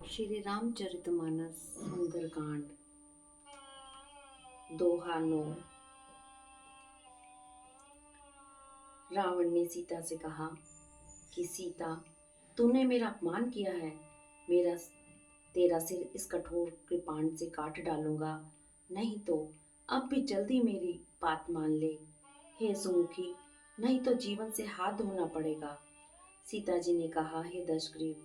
श्री रामचरितमानस सुंदरकांड दोहा 9। रावण ने सीता से कहा कि सीता, तूने मेरा अपमान किया है। मेरा तेरा सिर इस कठोर कृपाण से काट डालूंगा, नहीं तो अब भी जल्दी मेरी बात मान ले। हे सुमुखी, नहीं तो जीवन से हाथ धोना पड़ेगा। सीता जी ने कहा, हे दशग्रीव,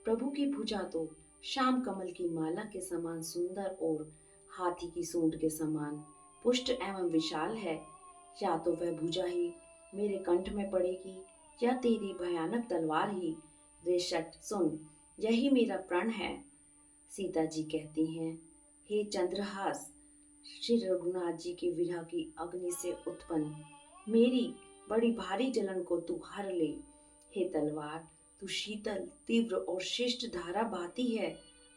प्रभु की भुजा तो श्याम कमल की माला के समान सुंदर और हाथी की सूंड के समान पुष्ट एवं विशाल है। या तो वह भुजा ही मेरे कंठ में पड़ेगी या तेरी भयानक तलवार ही। रेशट सुन, यही मेरा प्रण है। सीता जी कहती हैं, हे चंद्रहास, श्री रघुनाथ जी के विरह की अग्नि से उत्पन्न मेरी बड़ी भारी जलन को तू हर ले। हे तलवार, तू शीतल, तीव्र और शिष्ट धारा बहाती है,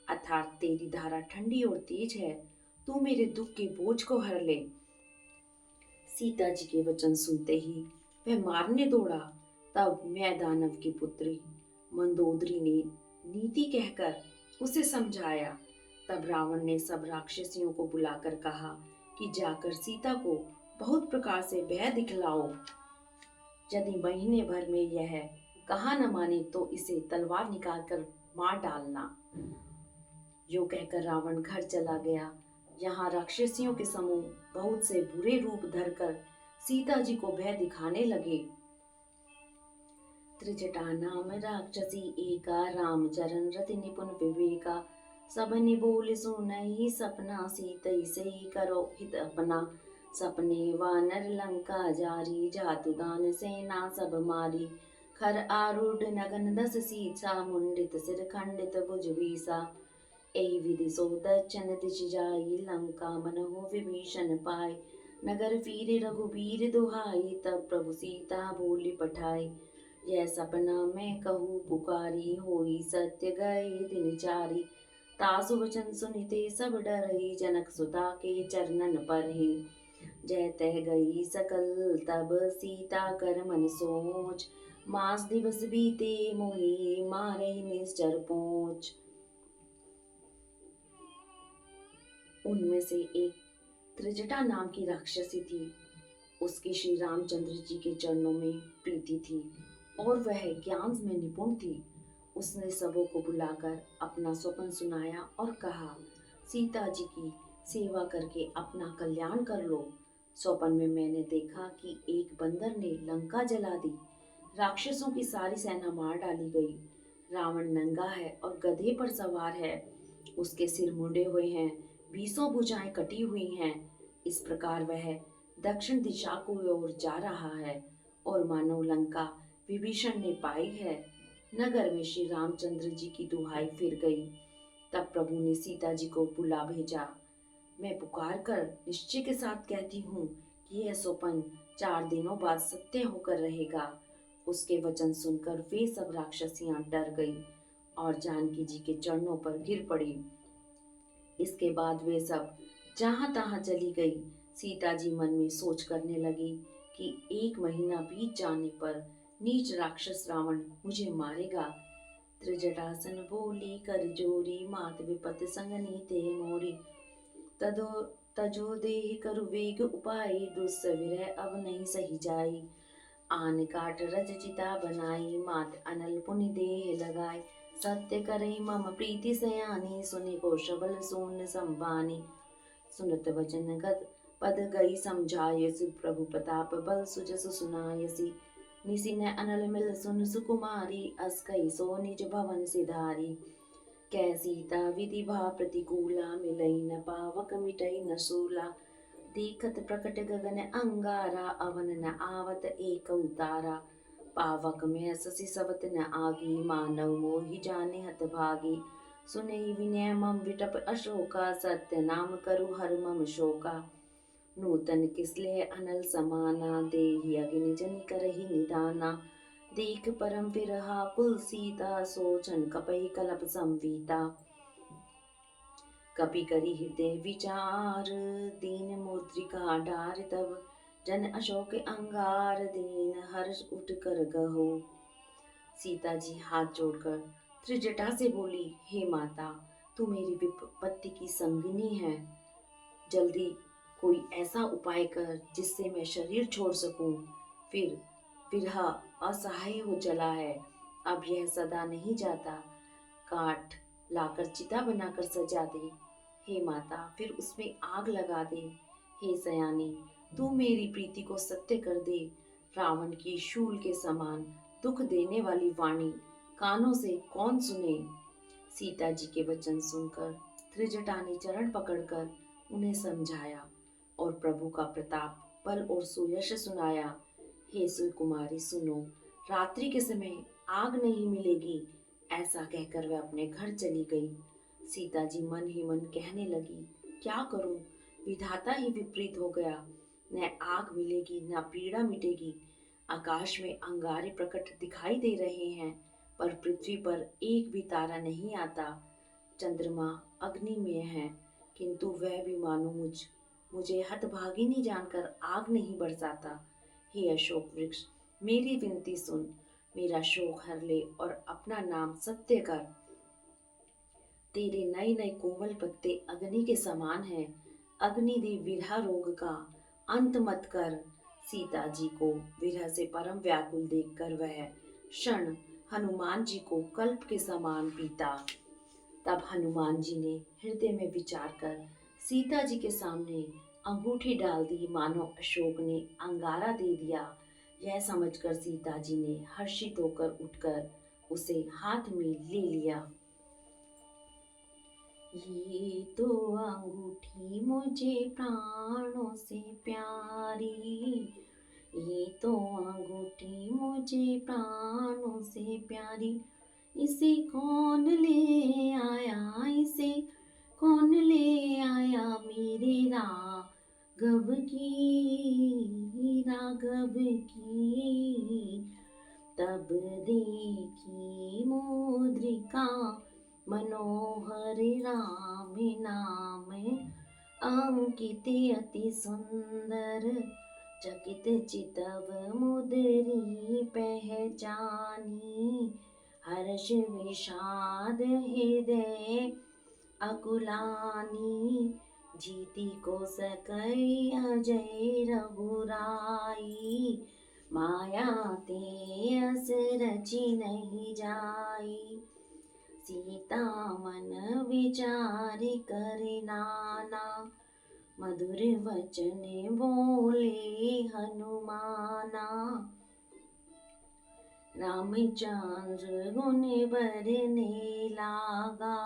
अर्थात तेरी धारा ठंडी और तेज है। तू मेरे दुख के बोझ को हर ले। सीता जी के वचन सुनते ही वह मारने दौड़ा। तब मैं दानव की पुत्री मंदोदरी ने नीति कहकर उसे समझाया। तब रावण ने सब राक्षसियों को बुलाकर कहा कि जाकर सीता को बहुत प्रकार से भय दिखलाओ। यदि महीने भर में यह कहा न माने तो इसे तलवार निकालकर मार डालना। यो कहकर रावण घर चला गया। यहाँ राक्षसियों के समूह बहुत से बुरे रूप धरकर सीता जी को भय दिखाने लगे। त्रिजटा नाम राक्षसी एका, राम चरण रति निपुण विवेका। सब ने बोले सुनई सपना, सीतई से करो हित अपना। सपने वानर लंका जारी, जातु दान सेना सब मारी। खर आरूढ़ नगन दस सीसा, मुंडित सिर खंडित भुज बीसा। एहि विधि सो दक्षिण दिश जाई, लंका मनहु विभीषण पाई। नगर फिरे रघुबीर दुहाई, तब प्रभु सीता बोली पठाई। यह सपना मैं कहूँ पुकारी, होई सत्य गए दिन चारी। तासु वचन सुनिते सब डरई, जनक सुता के चरणन पर ही। जय तह गई सकल तब सीता कर मन सोच, मास दिवस बीते मोहि मारे निश्चर पोंछ। उनमें से एक त्रिजटा नाम की राक्षसी थी। उसकी श्री रामचंद्र जी के चरणों में प्रीति थी और वह ज्ञान में निपुण थी। उसने सबों को बुलाकर अपना स्वप्न सुनाया और कहा, सीता जी की सेवा करके अपना कल्याण कर लो। स्वप्न में मैंने देखा कि एक बंदर ने लंका जला दी, राक्षसों की सारी सेना मार डाली गई। रावण नंगा है और गधे पर सवार है, उसके सिर मुंडे हुए हैं, बीसों भुजाएं कटी हुई हैं। इस प्रकार वह दक्षिण दिशा को ओर जा रहा है और मानव लंका विभीषण ने पाई है। नगर में श्री रामचंद्र जी की दुहाई फिर गई। तब प्रभु ने सीता जी को बुला भेजा। मैं पुकार कर निश्चय के साथ कहती हूँ कि यह स्वप्न 4 दिनों बाद सत्य होकर रहेगा। उसके वचन सुनकर वे सब राक्षसियां डर गई और जानकी जी के चरणों पर गिर पड़ी। इसके बाद वे सब जहां तहां चली गई। सीता जी मन में सोच करने लगी कि 1 महीना बीत जाने पर नीच राक्षस रावण मुझे मारेगा। त्रिजटासन बोली कर जोरी, मात विपत संग नीते मोरी। तदो तजो देह करु वेग उपाय, दुस्सविरह अब नहीं सही जाई। आन काट रज चिता बनाई, मात अनल पुनि देह लगाई। सत्य करई मम प्रीति सयानी, सुनि को शबल सोन संबानी। सुनत वचन गद पद गई समझायसि, प्रभु प्रताप बल सुजसु सुनायसि। निसि न अनल मिल सुन सुकुमारी, अस कई सो निज भवन सिधारी। कै सीता विधि भा प्रतिकूला, मिलई न पावक मिटई न सूला। देखत प्रकट गगन अंगारा, अवन न आवत एक उतारा। पावक में ससी सवत न आगी, मानव मोहि जाने हत भागी। सुने विनय मम विटप अशोका, सत्य नाम करु हर मम शोका। नूतन किसले अनल समाना, देहि अग्नि जनि करहि निदाना। देख परम विरहा कुल सीता, सोचन कपहि कलप संवीता। कपि करि हृदय विचार, दीन मुद्रिका डार तब। जन अशोक अंगार, दीन हर्ष उठ कर गहो। सीता जी हाथ जोड़कर त्रिजटा से बोली, हे माता, तू मेरी विपत्ति की संगिनी है। जल्दी कोई ऐसा उपाय कर जिससे मैं शरीर छोड़ सकूं। फिर विरह असहाय हो चला है, अब यह सदा नहीं जाता। काठ लाकर चिता बनाकर सजा दे, हे माता, फिर उसमें आग लगा दे। हे सयानी, तू मेरी प्रीति को सत्य कर दे। रावण की शूल के समान दुख देने वाली वाणी कानों से कौन सुने। सीता जी के वचन सुनकर त्रिजटा ने चरण पकड़कर उन्हें समझाया और प्रभु का प्रताप, बल और सुयश सुनाया। हे सुकुमारी सुनो, रात्रि के समय आग नहीं मिलेगी। ऐसा कहकर वह अपने घर चली गई। सीता जी मन ही मन कहने लगी, क्या करूं, विधाता ही विपरीत हो गया। न आग मिलेगी न पीड़ा मिटेगी। आकाश में अंगारे प्रकट दिखाई दे रहे हैं, पर पृथ्वी पर एक भी तारा नहीं आता। चंद्रमा अग्नि में है, किंतु वह भी मानो मुझे हतभागिनी जानकर आग नहीं बरसाता। हे अशोक वृक्ष, मेरी विनती सुन, मेरा शोक हर ले और अपना नाम सत्य कर। तेरे नए नए कोमल पत्ते अग्नि के समान हैं। अग्निदेव विरह रोग का अंत मत कर। सीता जी को विरह से परम व्याकुल देखकर वह क्षण हनुमान जी को कल्प के समान पीता। तब हनुमान जी ने हृदय में विचार कर सीता जी के सामने अंगूठी डाल दी, मानो अशोक ने अंगारा दे दिया। यह समझकर सीता जी ने हर्षित होकर उठकर उसे हाथ में ले लिया। ये तो अंगूठी मुझे प्राणों से प्यारी, ये तो अंगूठी मुझे प्राणों से प्यारी। इसे कौन ले आया, इसे कौन ले आया मेरे राघव की, राघव की। तब देखी मुद्रिका मनोहर राम नाम अंकित अति सुंदर। चकित चितव मुदरी पहचानी, हर्ष विषाद हृदय अकुलानी। जीती को सकई अजय रघुराई, माया ते अस रची नहीं जाई। सीता मन विचार करे नाना, मधुर वचन बोले हनुमाना। रामचंद्र गुण बरने लागा,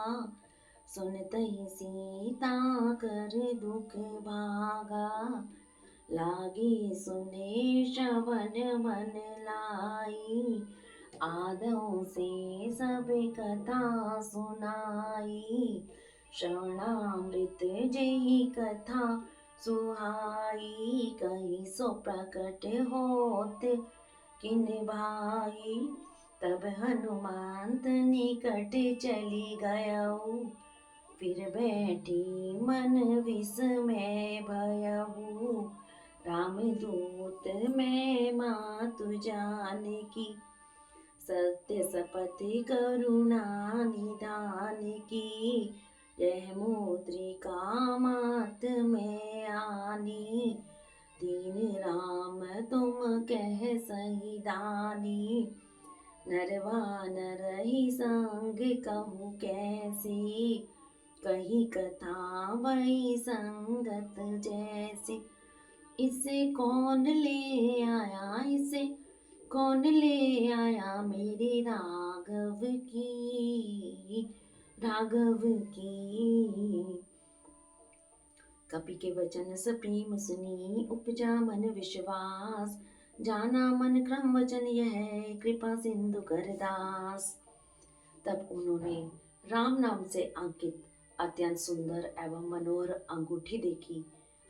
सुनत ही सीता कर दुख भागा। लागे सुने श्रवण मन लाई, आदौ से सब कथा सुनाई। श्रवणामृत जही कथा सुहाई, कही सो प्रकट होत किन भाई। तब हनुमंत निकट चली गयऊ, फिर बैठी मन विस्मय भयऊ। राम दूत मैं मातु जानकी, सत्य शपथ करुणा निधान की। यह मुद्रिका मात में आनी, दीन राम तुम कह सही दानी। नरवानर ही संग कहूँ कैसी, कही कथा वही संगत जैसी। इसे कौन ले आया, इसे कौन ले आया मेरे राघव की, राघव की। कपि के वचन सप्रेम सुनी, उपजा मन विश्वास। जाना मन क्रम वचन यह, कृपा सिंधु करदास। तब उन्होंने राम नाम से अंकित अत्यंत सुंदर एवं मनोहर अंगूठी देखी।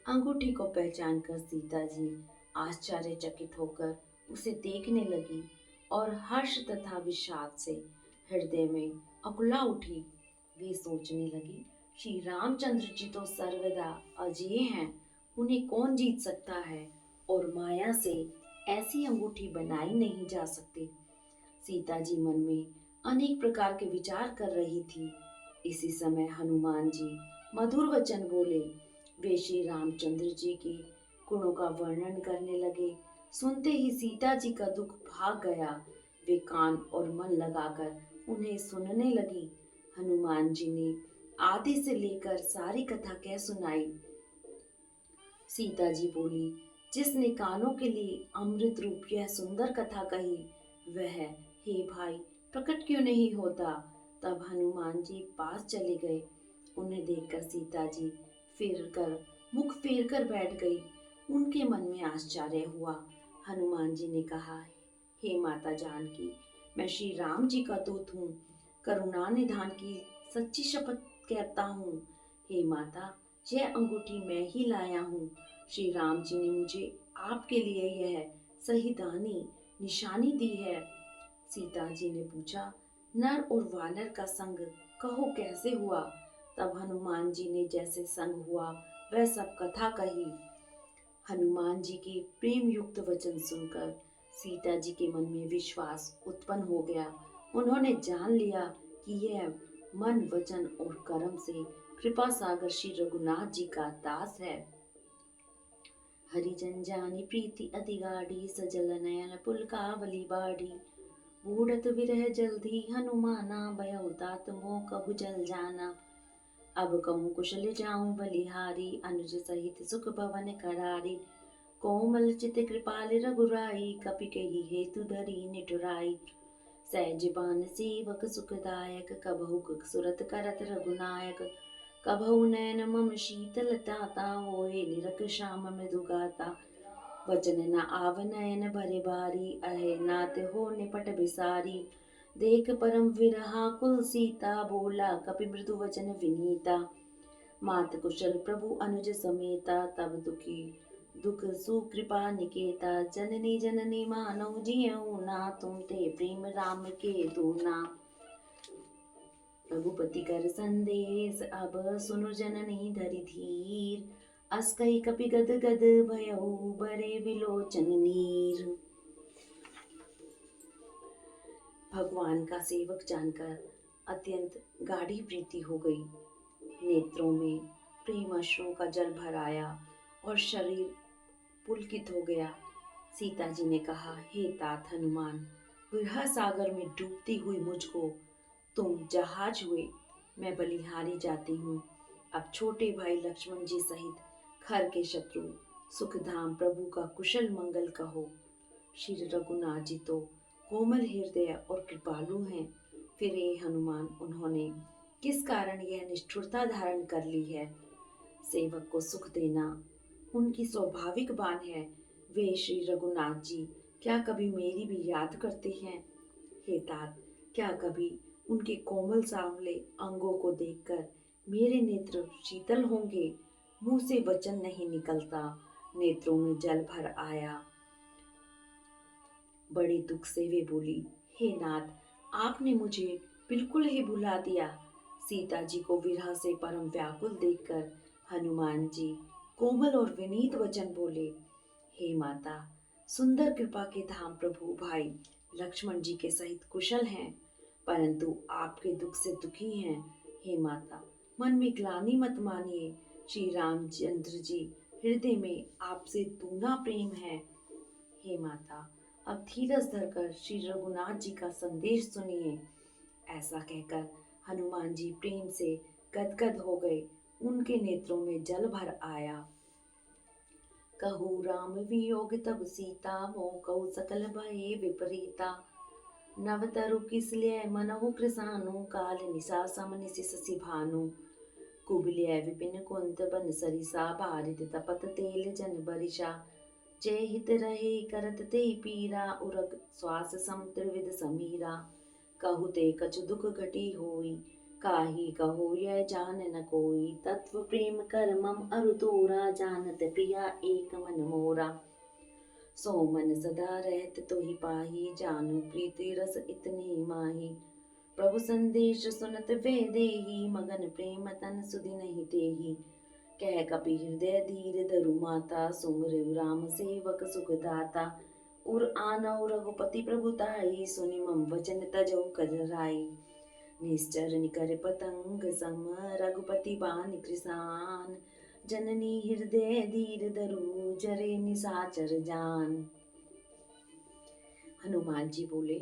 अंगूठी को पहचान कर सीता जी आश्चर्यचकित होकर उसे देखने लगी और हर्ष तथा विषाद से हृदय में अकुला उठी। वे सोचने लगी, श्री रामचंद्र जी तो सर्वदा अजेय हैं, उन्हें कौन जीत सकता है, और माया से ऐसी अंगूठी बनाई नहीं जा सकती। सीता जी मन में अनेक प्रकार के विचार कर रही थी। इसी समय हनुमान जी मधुर वचन बोले। वे श्री रामचंद्र जी के गुणों का वर्णन करने लगे। सुनते ही सीता जी का दुख भाग गया। वे कान और मन लगाकर उन्हें सुनने लगी। हनुमान जी ने आदि से लेकर सारी कथा कह सुनाई। सीता जी बोली, जिसने कानों के लिए अमृत रूप यह सुंदर कथा कही, वह हे भाई प्रकट क्यों नहीं होता। तब हनुमान जी पास चले गए। उन्हें देखकर सीता जी मुख फेर कर बैठ गई। उनके मन में आश्चर्य हुआ। हनुमान जी ने कहा, हे माता जानकी, मैं श्री राम जी का दूत हूँ। करुणा निधान की सच्ची शपथ कहता हूँ। हे माता, यह अंगूठी मैं ही लाया हूँ। श्री राम जी ने मुझे आपके लिए यह सही दानी निशानी दी है। सीता जी ने पूछा, नर और वानर का संग कहो कैसे हुआ। तब हनुमान जी ने जैसे संग हुआ वह सब कथा कही। हनुमान जी के प्रेम युक्त वचन सुनकर सीता जी के मन में विश्वास उत्पन्न हो गया। उन्होंने जान लिया कि यह मन वचन और कर्म से कृपा सागर श्री रघुनाथ जी का दास है। हरिजन जानी प्रीति अति गाढ़ी, सजल नयन पुलकावली बाढ़ी। बूढ़त विरह जल्दी हनुमाना, भयउ तात मोह कहु जल जाना। अब कहूँ कुशल जाऊं बलिहारी, अनुज सहित सुख भवन करारी। कोमल चित कृपाल रघुराई, कपि कही हेतु धरी निठुराई। सहज बान सेवक सुखदायक, कबहु सुरत करत रघुनायक। कबहु नयन मम शीतल ताता, होए निरख श्याम मृदु गाता। वचन न आव नयन भरे बारी, अहे नाथ हो निपट बिसारी। देख परम विरहा कुल सीता, बोला कपि मृदु वचन विनीता। मात कुशल प्रभु अनुज समेता, तब दुख सुकृपा निकेता। जननी जननी मानव जियऊ ना, तुम ते प्रेम राम के दूना। रघुपति कर संदेश अब सुनु जननी धरि धीर। अस कही कपि गद गद भयऊ, बरे विलोचन नीर। भगवान का सेवक जानकर अत्यंत गाढ़ी प्रीति हो गई। नेत्रों में प्रेम अश्रुओं का जल भर आया और शरीर पुलकित हो गया। सीता जी ने कहा, हे तात हनुमान, विरह सागर में डूबती हुई मुझको तुम जहाज हुए, मैं बलिहारी जाती हूँ। अब छोटे भाई लक्ष्मण जी सहित खर के शत्रु सुखधाम प्रभु का कुशल मंगल कहो। श्री रघुनाथ जी तो कोमल हृदय और कृपालु हैं, फिर ये हनुमान उन्होंने किस कारण यह निष्ठुरता धारण कर ली है। सेवक को सुख देना उनकी स्वाभाविक बात है। वे श्री रघुनाथ जी क्या कभी मेरी भी याद करते हैं। हे तात, क्या कभी उनके कोमल सांवले अंगों को देखकर मेरे नेत्र शीतल होंगे। मुंह से वचन नहीं निकलता, नेत्रों में जल भर आया। बड़े दुख से वे बोली, हे नाथ, आपने मुझे बिल्कुल ही भुला दिया। सीता जी को विरह से परम व्याकुल देखकर हनुमान जी कोमल और विनीत वचन बोले, हे माता, सुंदर कृपा के धाम प्रभु भाई लक्ष्मण जी के सहित कुशल हैं, परंतु आपके दुख से दुखी हैं। हे माता, मन में ग्लानि मत मानिए। श्री रामचंद्र जी हृदय में आपसे दूना प्रेम है। हे माता, अब धीरज धरकर श्री रघुनाथ जी का संदेश सुनिए। ऐसा कहकर हनुमान जी प्रेम से गदगद हो गए। उनके नेत्रों में जल भर आया। कहू राम वियोग तब सीता, मोह कहू सकल भये विपरीता। नव तरु किसलिय मनहु कृसानु, काल निशा सम निशि शशि भानु। कुबलिय विपिन कुंत बन सरिसा, बारित तपत तेल जन बरिशा। जय हित रहे करत ते पीरा, उरग श्वास सम त्रिविध समीरा। कहु ते कछु दुख घटी होई, काहि कहो यह जान न कोई। तत्व प्रेम कर मम अरु तोरा, जानत प्रिया एक मन मोरा। सो मन सदा रहत तोहि पाही, जानु प्रीति रस इतनी माही। प्रभु संदेश सुनत वे देही, मगन प्रेम तन सुधि नहीं तेही। कह कपि हृदय धीर धरु माता, सुमिरउ राम सेवक सुख दाता। उर आनौ रघुपति प्रभुताई, सुनि मम वचन तजौ कजराई। निश्चर निकर पतंग सम, रघुपति बानि कृसान। जननी हृदय धीर धरु, जरे निशाचर जान। हनुमान जी बोले,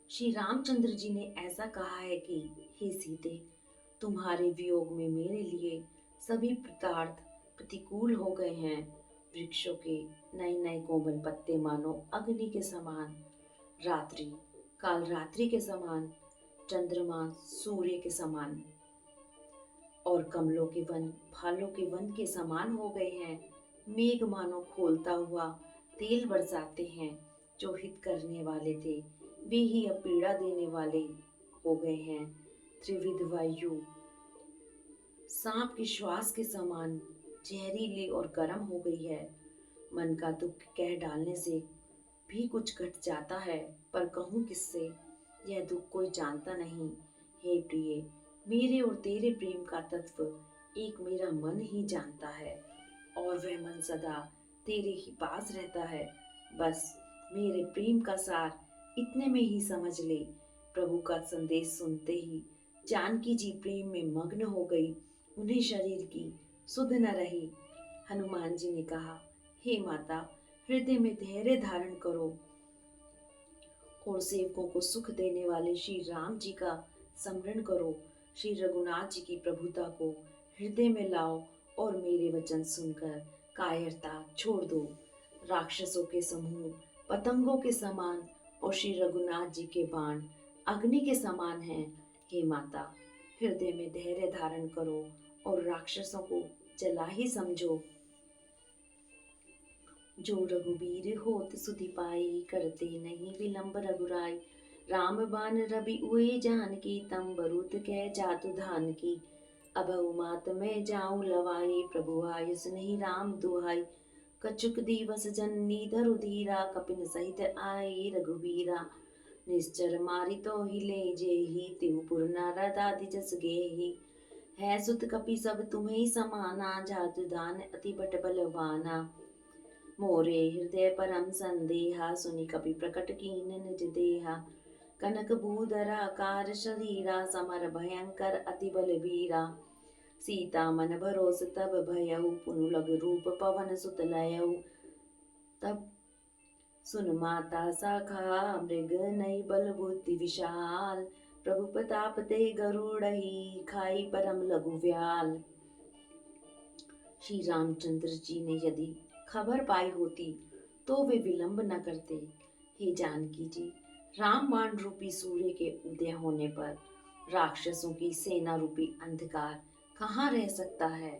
श्री रामचंद्र जी ने ऐसा कहा है कि हे सीते, तुम्हारे वियोग में मेरे लिए सभी पदार्थ प्रतिकूल हो गए हैं। वृक्षों के नए नए कोमल पत्ते मानो अग्नि के समान, रात्रि काल रात्रि के समान, चंद्रमा सूर्य के समान, और कमलों के वन भालों के वन के समान हो गए हैं। मेघ मानो खोलता हुआ तेल बरसाते हैं। जो हित करने वाले थे वे ही अब पीड़ा देने वाले हो गए हैं। त्रिविध वायु सांप के श्वास के समान जहरीली और गर्म हो गई है। मन का दुख कह डालने से भी कुछ घट जाता है, पर कहूँ किससे, यह दुख कोई जानता नहीं। हे प्रिय, मेरे और तेरे प्रेम का तत्व एक मेरा मन ही जानता है, और वह मन सदा तेरे ही पास रहता है। बस मेरे प्रेम का सार इतने में ही समझ ले। प्रभु का संदेश सुनते ही जानकी जी प्रेम में मग्न हो गई। उन्हें शरीर की सुध न रही। हनुमान जी ने कहा, हे माता, हृदय में धैर्य धारण करो और सेवकों को सुख देने वाले श्री राम जी का स्मरण करो। श्री रघुनाथ जी की प्रभुता को हृदय में लाओ और मेरे वचन सुनकर कायरता छोड़ दो। राक्षसों के समूह पतंगों के समान और श्री रघुनाथ जी के बाण अग्नि के समान हैं। हे माता, हृदय में धैर्य धारण करो और राक्षसों को जला ही समझो। जो रघुबीर होत सुधि पाई, करते नहीं विलंब रघुराई। राम बान रवि उए जानकी, तम बरुत कै जातु धान की। अबहु मात मैं जाऊं लवाई, प्रभु आयस नहीं राम दुहाई। कछुक दिवस जननी धरु धीरा, कपिन सहित आए रघुबीरा। निश्चर मारि तो हिले जेहि, तिहु पुर नारदादि जस गेहि। है सुत कपि सब तुम्हें समाना, जातु धान अति बट बलवाना। मोरे हृदय परम संदेहा, सुनि कपि प्रकट कीन निज देहा। कनक भूधरा कार शरीरा, समर भयंकर अति बलबीरा। सीता मन भरोस तब भयउ, पुनु लग रूप पवन सुत लयउ। तब सुन माता शाखा, मृग नई बल बुद्धि विशाल। प्रभु प्रताप ते गरुड़हि, खाई परम लघु व्याल। श्री रामचंद्र जी ने यदि खबर पाई होती तो वे विलंब न करते। हे जानकी जी, रामबाण रूपी सूर्य के उदय होने पर राक्षसों की सेना रूपी अंधकार कहाँ रह सकता है।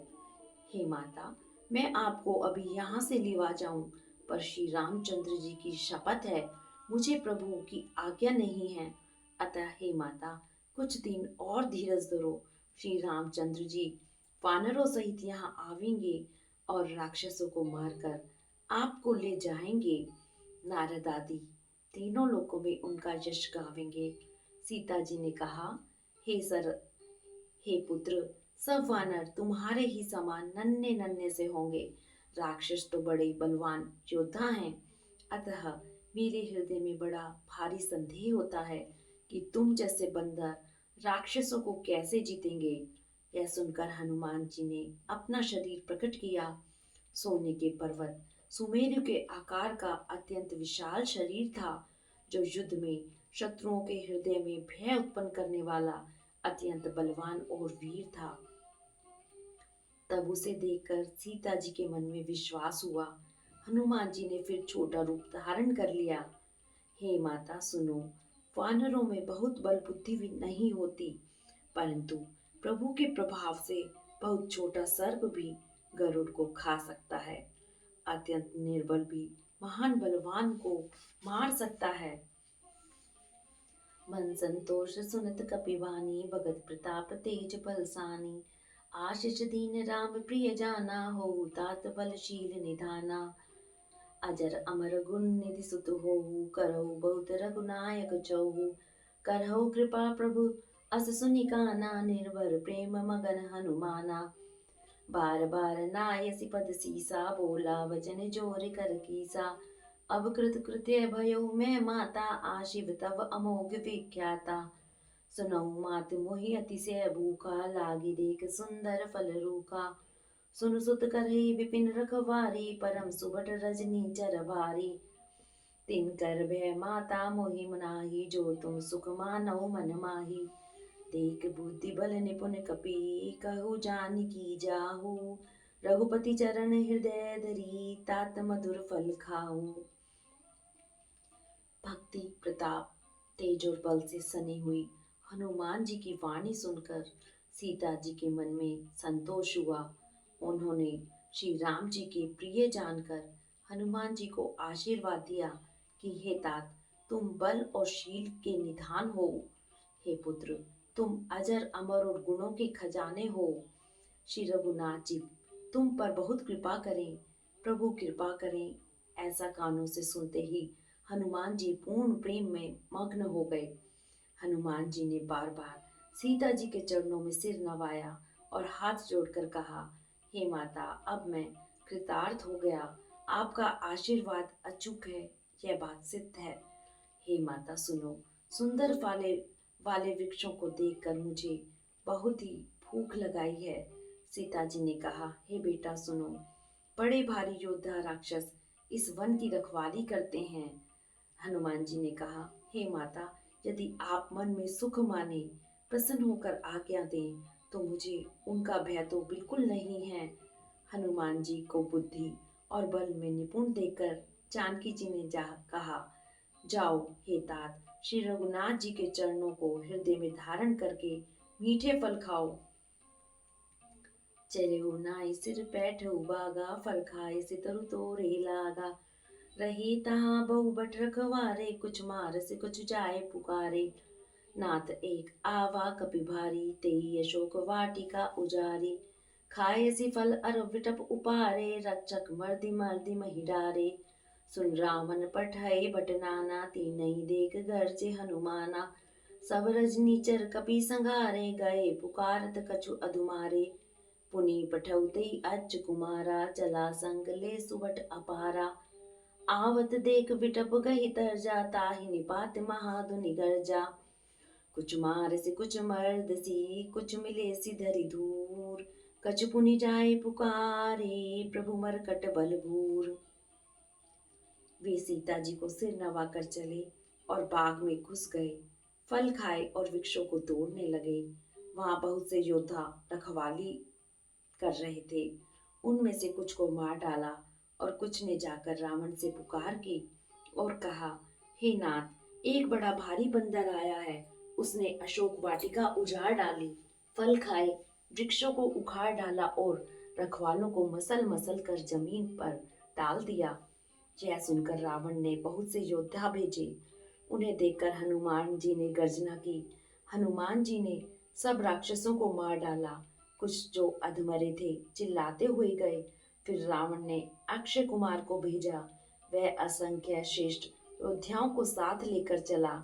हे माता, मैं आपको अभी यहाँ से लिवा जाऊं, पर श्री रामचंद्र जी की शपथ है, मुझे प्रभु की आज्ञा नहीं है। अतः हे माता, कुछ दिन और धीरज धरो। श्री रामचंद्र जी वानरों सहित यहाँ आवेंगे और राक्षसों को मारकर आपको ले जाएंगे। नारद आदि तीनों लोकों में उनका यश गावेंगे। सीता जी ने कहा, हे पुत्र, सब वानर तुम्हारे ही समान नन्हे नन्हे से होंगे। राक्षस तो बड़े बलवान योद्धा हैं। अतः मेरे हृदय में बड़ा भारी संदेह होता है कि तुम जैसे बंदर राक्षसों को कैसे जीतेंगे। यह सुनकर हनुमान जी ने अपना शरीर प्रकट किया। सोने के पर्वत सुमेरु के आकार का अत्यंत विशाल शरीर था, जो युद्ध में शत्रुओं के हृदय में भय उत्पन्न करने वाला अत्यंत बलवान और वीर था। तब उसे देखकर सीता जी के मन में विश्वास हुआ। हनुमान जी ने फिर छोटा रूप धारण कर लिया। हे माता सुनो, वानरों में बहुत बल बुद्धि भी नहीं होती, परंतु प्रभु के प्रभाव से बहुत छोटा सर्प भी गरुड़ को खा सकता है। अत्यंत निर्बल भी महान बलवान को मार सकता है। मन संतोष सुनत कपिवानी, भगत प्रताप तेज बलसानी। आशीष दीन राम प्रिय जाना, हो तात बलशील निधाना। अजर अमर गुण निधि सुत होहु, करहु बहुत रघुनायक चौहु। करहु कृपा प्रभु अस सुनि काना, निर्भर प्रेम मगन हनुमाना। बार बार नायसि पद सीसा, बोला वचन जोर कर कीसा। अब कृत कृत्य भयो मैं माता, आशिव तव अमोघ विख्याता। सुनऊ मात मोहि अतिशय भूखा, लागी देख सुंदर फल रूखा। सुन सुत करहि विपिन रखवारी, परम सुबट रजनी चर भारी। तिन कर भय माता मोहि मनाहि, जो तुम सुख मानौ मन माही। देख बुद्धि बल निपुण कपि, कहु जानकी जाहु। रघुपति चरण हृदय धरी, तात मधुर फल खाऊ। भक्ति, प्रताप, तेज और बल से सनी हुई हनुमान जी की वाणी सुनकर सीता जी के मन में संतोष हुआ। उन्होंने श्री राम जी के प्रिय जानकर हनुमान जी को आशीर्वाद दिया कि हे तात, तुम बल और शील के निधान हो। हे पुत्र, तुम अजर अमर और गुणों के खजाने हो। श्री रघुनाथ जी तुम पर बहुत कृपा करें, प्रभु कृपा करें। ऐसा कानों से सुनते ही हनुमान जी पूर्ण प्रेम में मग्न हो गए। हनुमान जी ने बार बार सीता जी के चरणों में सिर नवाया और हाथ जोड़कर कहा, हे माता, अब मैं कृतार्थ हो गया। आपका आशीर्वाद अचूक है, यह बात सिद्ध है। हे माता सुनो, सुंदर वाले वृक्षों को देखकर मुझे बहुत ही भूख लगाई है। सीता जी ने कहा, हे बेटा सुनो, बड़े भारी योद्धा राक्षस इस वन की रखवाली करते हैं। हनुमान जी ने कहा, हे माता, यदि आप मन में सुख माने, प्रसन्न होकर आज्ञा दें, तो मुझे उनका भय तो बिल्कुल नहीं है। हनुमान जी को बुद्धि और बल में निपुण देखकर जानकी जी ने कहा, जाओ हे तात, श्री रघुनाथ जी के चरणों को हृदय में धारण करके मीठे फल खाओ। चले नाई सिर बैठो बागा, फल खाए से तरु तोरे लागा। रही तहाँ बहु बट रखवारे, कुछ मार से कुछ जाए पुकारे। नाथ एक आवा कपि भारी, तेई अशोक वाटिका उजारी। खाए सी फल अर विटप उपारे, रक्षक मर्दि मर्दि महि डारे। सुन रामन पठाए बट नाना, तीनई देख गरजे हनुमाना। सब रजनीचर कपि संघारे, गए पुकारत कछु अधुमारे। पुनि पठौते अच्च कुमारा, चला संग ले सुबट अपारा। आवत देख विटप गहि तरजा, ताहि निपात महाधुनि गर्जा। कुछ मार से कुछ मर्द सी, कुछ मिले सी धरि धूर। कछु पुनि जाए पुकारे, प्रभु मरकट बल भूर। वे सीता जी को सिर नवाकर चले और बाग में घुस गए, फल खाए और वृक्षों को तोड़ने लगे। वहां बहुत से योद्धा रखवाली कर रहे थे। उनमें से कुछ को मार डाला और कुछ ने जाकर रावण से पुकार की और कहा, हे नाथ, एक बड़ा भारी बंदर आया है। उसने अशोक वाटिका उजाड़ डाली, फल खाए, वृक्षों को उखाड़ डाला और रखवालों को मसल मसल कर जमीन पर डाल दिया। यह सुनकर रावण ने बहुत से योद्धा भेजे। उन्हें देखकर हनुमान जी ने गर्जना की। हनुमान जी ने सब राक्षसों को मार डाला। कुछ जो अधमरे थे चिल्लाते हुए गए। फिर रावण ने अक्षय कुमार को भेजा। वह असंख्य श्रेष्ठ योद्धाओं को साथ लेकर चला।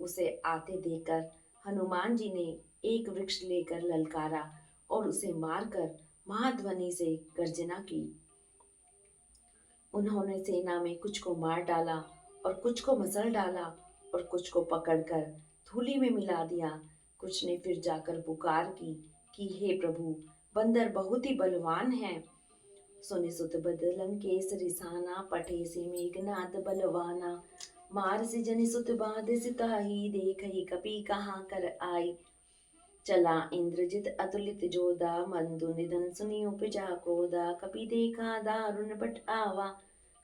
उसे आते देखकर हनुमान जी ने एक वृक्ष लेकर ललकारा और उसे मारकर महाध्वनि से गर्जना की। उन्होंने सेना में कुछ को मार डाला और कुछ को मसल डाला और कुछ को पकड़कर धूलि में मिला दिया। कुछ ने फिर जाकर पुकार की कि हे प्रभु, बंदर बहुत ही बलवान है। सुनि सुत बदलं केसरी साना, पठे से मेघनाद बलवाना। मार से जनि सुत बांध सिताही, देखहि कपि कहाँ कर आई। चला इंद्रजित अतुलित जोधा, मंदु निधन सुनि उपजा क्रोधा। कपि देखा दारुण बट आवा,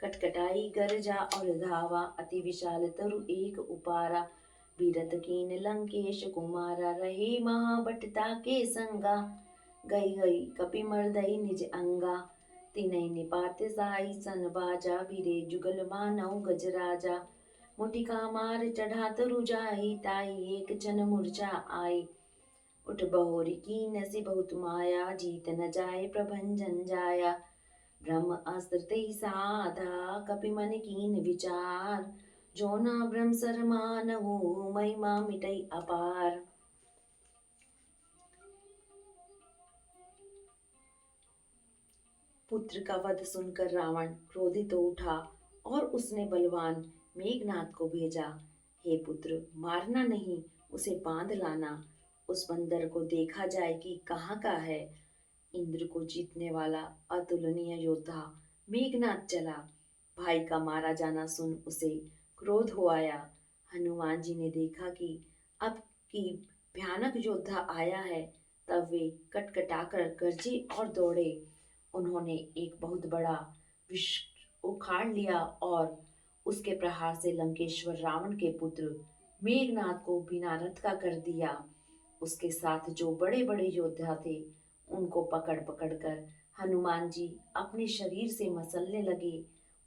कटकटाई गरजा और धावा। अति विशाल तरु एक उपारा, बीरत कीन लंकेश कुमारा। रहे महाबटता के संगा, गई गई कपि मर्दई निज अंगा। तिनय निपात साई सन बाजा, बिरे जुगल मानव गजराजा। मुटिका मार चढ़ा तरु जाई, ताई एक जन मूर्छा आई। उठ बहोरी कीन से बहुत माया, जीत न जाए प्रभंजन जाया। ब्रह्म अस्त्र ते साधा, कपि मन कीन विचार। जो ना ब्रह्म सर मानहु, महिमा मिटई अपार। पुत्र का वध सुनकर रावण क्रोधित हो उठा और उसने बलवान मेघनाद को भेजा, हे पुत्र, मारना नहीं, उसे बांध लाना। उस बंदर को देखा जाए कि कहाँ का है। इंद्र को जीतने वाला अतुलनीय योद्धा मेघनाद चला। भाई का मारा जाना सुन उसे क्रोध हो आया। हनुमान जी ने देखा कि अब की भयानक योद्धा आया है, तब वे कटकटाकर गरजे और दौड़े। उन्होंने एक बहुत बड़ा विष उखाड़ लिया और उसके प्रहार से लंकेश्वर रावण के पुत्र मेघनाद को बिना रथ का कर दिया। उसके साथ जो बड़े बड़े योद्धा थे, उनको पकड़ पकड़ कर हनुमान जी अपने शरीर से मसलने लगे।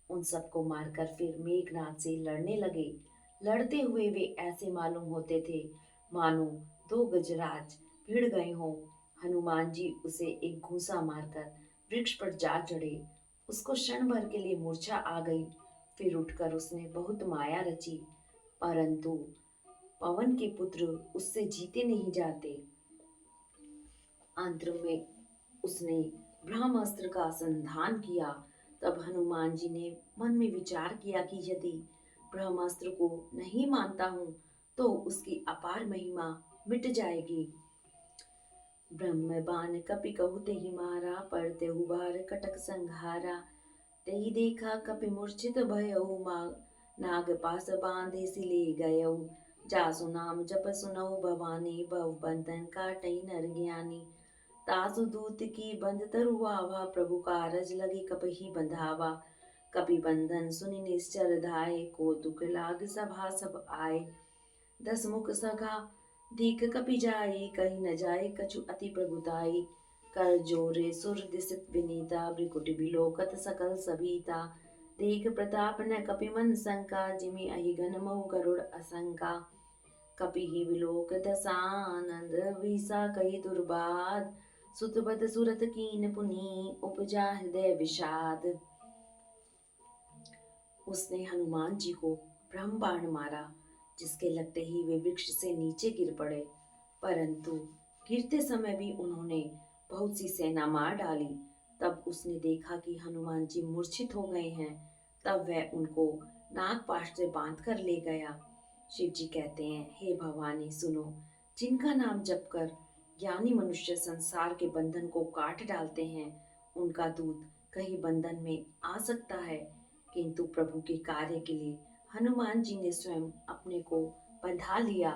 उन सबको मारकर फिर मेघनाद से लड़ने लगे। लड़ते हुए वे ऐसे मालूम होते थे मानो दो गजराज भिड़ गए हों। हनुमान जी उसे एक घूंसा मारकर वृक्ष पर जा चढ़े। उसको क्षण भर के लिए मूर्छा आ गई। फिर उठकर उसने बहुत माया रची, परंतु पवन के पुत्र उससे जीते नहीं जाते। अंत में उसने ब्रह्मास्त्र का संधान किया। तब हनुमान जी ने मन में विचार किया कि यदि ब्रह्मास्त्र को नहीं मानता हूँ तो उसकी अपार महिमा मिट जाएगी। ब्रह्म बाण कपि कहु तेहि मारा, परतेहु बार कटक संघारा। तेहि देखा कपि मूर्छित भयउ, नाग पास बांधे सिले गयउ। जासु नाम जप सुनऊ भवानी, भव बंधन काटई नर ज्ञानी। तासु दूत की बंध तरुआवा, प्रभु कारज लगे कपहि बंधावा। कपि बंधन सुनि निश्चर धाये, को दुख लाग सभा सब आए। दस मुख सखा दीख कपि जाई, कहीं न जाए कछु अति प्रभुताई। कर जोरे सुर दिसित विनीता, भ्रिकुटि बिलोकत सकल सबीता। देख प्रताप न कपि मन शंका, जिमि अहि घन महु गरुड़ असंका। कपिहि विलोक दसानंद, वीसा कहि दुर्बाद। सुतबद सुरत कीन पुनि, उपजा हृदय विषाद। उसने हनुमान जी को ब्रह्म बाण मारा, जिसके लगते ही वे वृक्ष से नीचे गिर पड़े। परंतु गिरते समय भी उन्होंने बहुत सी सेना मार डाली। तब उसने देखा कि हनुमान जी मूर्छित हो गए हैं। तब वह उनको नागपाश से बांध कर ले गया। शिव जी कहते हैं, हे भवानी सुनो, जिनका नाम जपकर ज्ञानी मनुष्य संसार के बंधन को काट डालते हैं, उनका दूत कहीं बंधन में आ सकता है, किंतु प्रभु के कार्य के लिए हनुमान जी ने स्वयं अपने को बंधा लिया।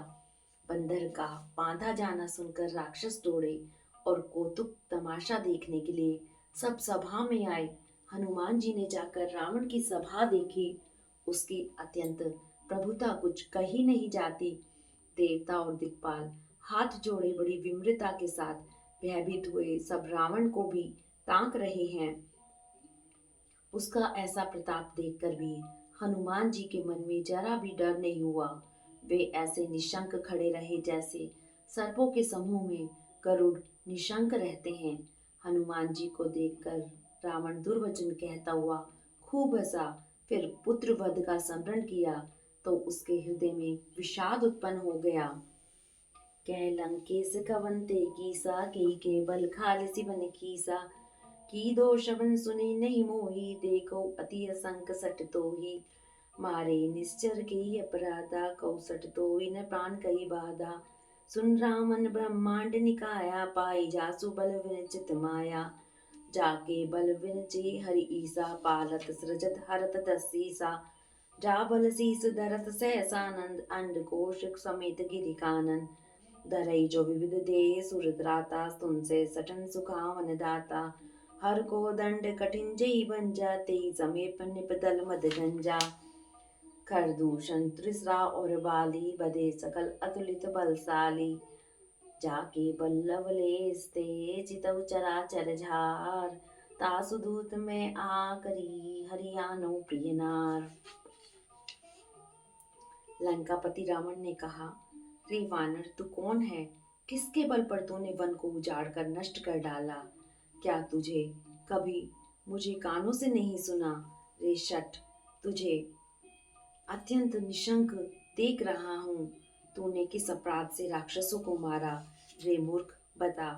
बंदर का बांधा जाना सुनकर राक्षस दौड़े और कौतुक तमाशा देखने के लिए सब सभा में आए। हनुमान जी ने जाकर रावण की सभा देखी। उसकी अत्यंत प्रभुता कुछ कही नहीं जाती। देवता और दिक्पाल हाथ जोड़े बड़ी विम्रता के साथ भयभीत हुए सब रावण को भी ताक रहे हैं। उसका ऐसा प्रताप देखकर भी हनुमान जी के मन में जरा भी डर नहीं हुआ। वे ऐसे निशंक खड़े रहे जैसे सर्पों के समूह में गरुड़ निशंक रहते हैं। हनुमान जी को देखकर रावण दुर्वचन कहता हुआ खूब हंसा। फिर पुत्र वध का स्मरण किया तो उसके हृदय में विषाद उत्पन्न हो गया। कह लंकेश कवंते कीसा, के बल खालिसी बन कीसा। की दो शबन सुने नहीं मोही, देखो अति असंक सट तो ही। मारे निश्चर के ही अपराधा, कौसट तो इन प्राण कई बाधा। सुन रामन ब्रह्मांड निकाया, पाई जासु बल विरचित माया। जाके बल विरचे हरि ईसा, पालत सृजत हरत दसीसा। जा बल शीस धरत सहसानंद, अंड कोश समेत गिरि कानन। धरई जो विविध देह सुरत्राता, तुमसे सटन सुखावन दाता। हर को दंड कठिन जई बन जाते, समीप निप दल मद गंजा। खरदूषण त्रिसरा और बाली, बधे सकल अतुलित बलशाली। जाके बल्लभ लेस्ते, चितउ चराचर झार। तासु दूत में आ करी, हरियानो प्रिय नार। लंकापति रावण ने कहा, रे वानर, तू कौन है? किसके बल पर तूने वन को उजाड़ कर नष्ट कर डाला? क्या तुझे कभी मुझे कानों से नहीं सुना? रे शठ, तुझे अत्यंत निशंक देख रहा हूँ। तूने किस अपराध से राक्षसों को मारा? रे मूर्ख, बता,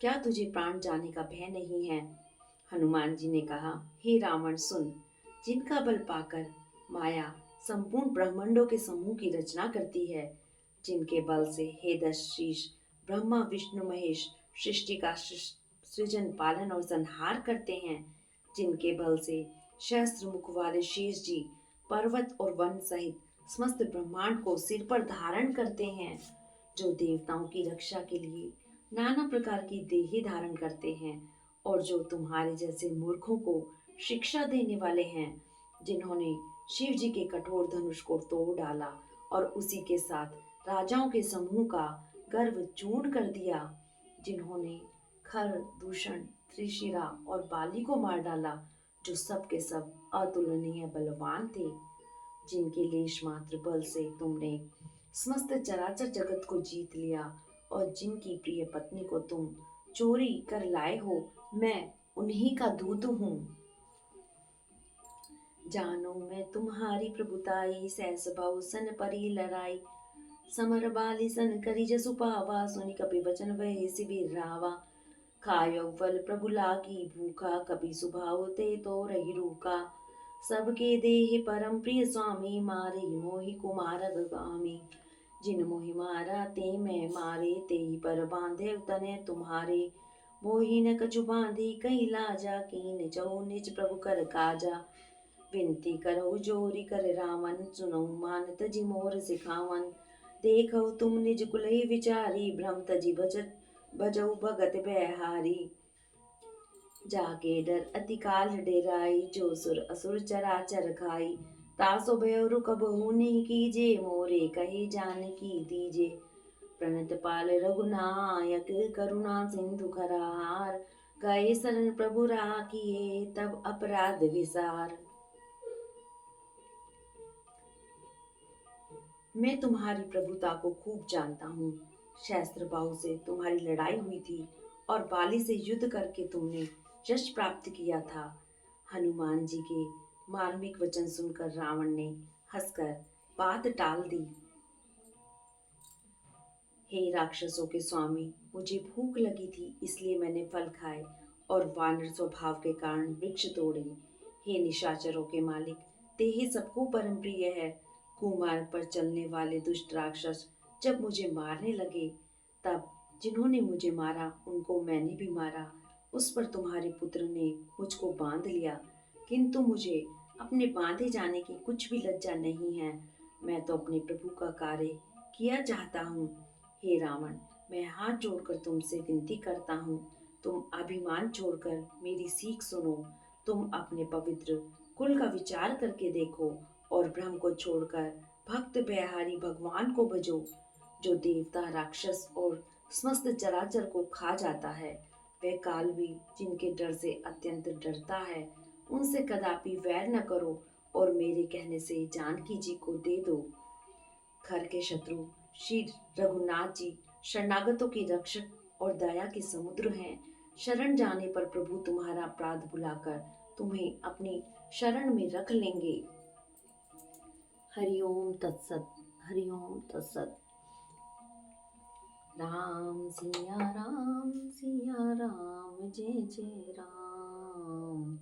क्या तुझे प्राण जाने का भय नहीं है? हनुमान जी ने कहा, हे रावण सुन, जिनका बल पाकर माया संपूर्ण ब्रह्मांडों के समूह की रचना करती है, जिनके बल से हे दशशीष ब्रह्मा विष्णु महेश सृष्टि का सृजन पालन और संहार करते हैं, जिनके बल से सहस्त्र मुख वाले शेष जी पर्वत और वन सहित समस्त ब्रह्मांड को सिर पर धारण करते हैं, जो देवताओं की रक्षा के लिए नाना प्रकार की देही धारण करते हैं और जो तुम्हारे जैसे मूर्खों को शिक्षा देने वाले हैं, जिन्होंने शिव जी के कठोर धनुष को तोड़ डाला और उसी के साथ राजाओं के समूह का गर्व चूर्ण कर दिया, जिन्होंने खर दूषण त्रिशिरा और बाली को मार डाला, जो सब के सब अतुलनीय बलवान थे, जिनके लेश मात्र बल से तुमने समस्त चराचर जगत को जीत लिया और जिनकी प्रिय पत्नी को तुम चोरी कर लाए हो, मैं उन्हीं का दूत हूँ। जानो मैं तुम्हारी प्रभुताई, सहस बहु सन परी लड़ाई, समर बाली सन करी जसु पावा, सुनि कपि वचन वह शिविर रावा, खायो फल प्रभु लागी भूखा, कपि सुभाव ते तो रही रूखा, सबके देह परम प्रिय स्वामी, मारे मोहि कुमार गामी, जिन मोहि मारा ते मैं मारे, ते ही पर बांधे तने तुम्हारे, मोहि न कछु बांधी कहीं लाजा, कीन चहु निज प्रभु कर काजा, विनती करो जोरी कर रावण, सुनो मान तजी मोर सिखावन, देखो तुम निज कुलहि विचारी, भ्रम तजी बजऊ भगत बेहारी, जाके डर अति काल डेराई, जो सुर असुर चराचर खाई, तासो भयो कबहू नहीं कीजे, मोरे कहे जान की दीजे, प्रणत पाल रघुनायक, करुणा सिंधु खरार, गए शरण प्रभु राखिए, तब अपराध विसार। मैं तुम्हारी प्रभुता को खूब जानता हूँ। शस्त्र बाहु से तुम्हारी लड़ाई हुई थी और बाली से युद्ध करके तुमने यश प्राप्त किया था। हनुमान जी के मार्मिक वचन सुनकर रावण ने हंसकर बात टाल दी। हे राक्षसों के स्वामी, मुझे भूख लगी थी इसलिए मैंने फल खाए और वानर स्वभाव के कारण वृक्ष तोड़े। हे निशाचरों के मालिक, ते ही सबको परम प्रिय है। कुमार्ग पर चलने वाले दुष्ट राक्षस जब मुझे मारने लगे, तब जिन्होंने मुझे मारा उनको मैंने भी मारा। उस पर तुम्हारे पुत्र ने मुझको बांध लिया, किंतु मुझे अपने बांधे जाने की कुछ भी लज्जा नहीं है। मैं तो अपने प्रभु का कार्य किया चाहता हूँ। हे रावण, मैं हाथ जोड़कर तुमसे विनती करता हूँ, तुम अभिमान छोड़कर मेरी सीख सुनो। तुम अपने पवित्र कुल का विचार करके देखो और भ्रम को छोड़कर भक्त बिहारी भगवान को भजो, जो देवता राक्षस और समस्त चराचर को खा जाता है। वह काल भी जिनके डर से अत्यंत डरता है, उनसे कदापि वैर न करो और मेरे कहने से जानकी जी को दे दो। घर के शत्रु श्री रघुनाथ जी शरणागतों की रक्षक और दया के समुद्र हैं। शरण जाने पर प्रभु तुम्हारा अपराध भुलाकर तुम्हें अपनी शरण में रख लेंगे। हरिओम तत्सत। हरिओम तत्सत। राम सिया राम जय जय राम।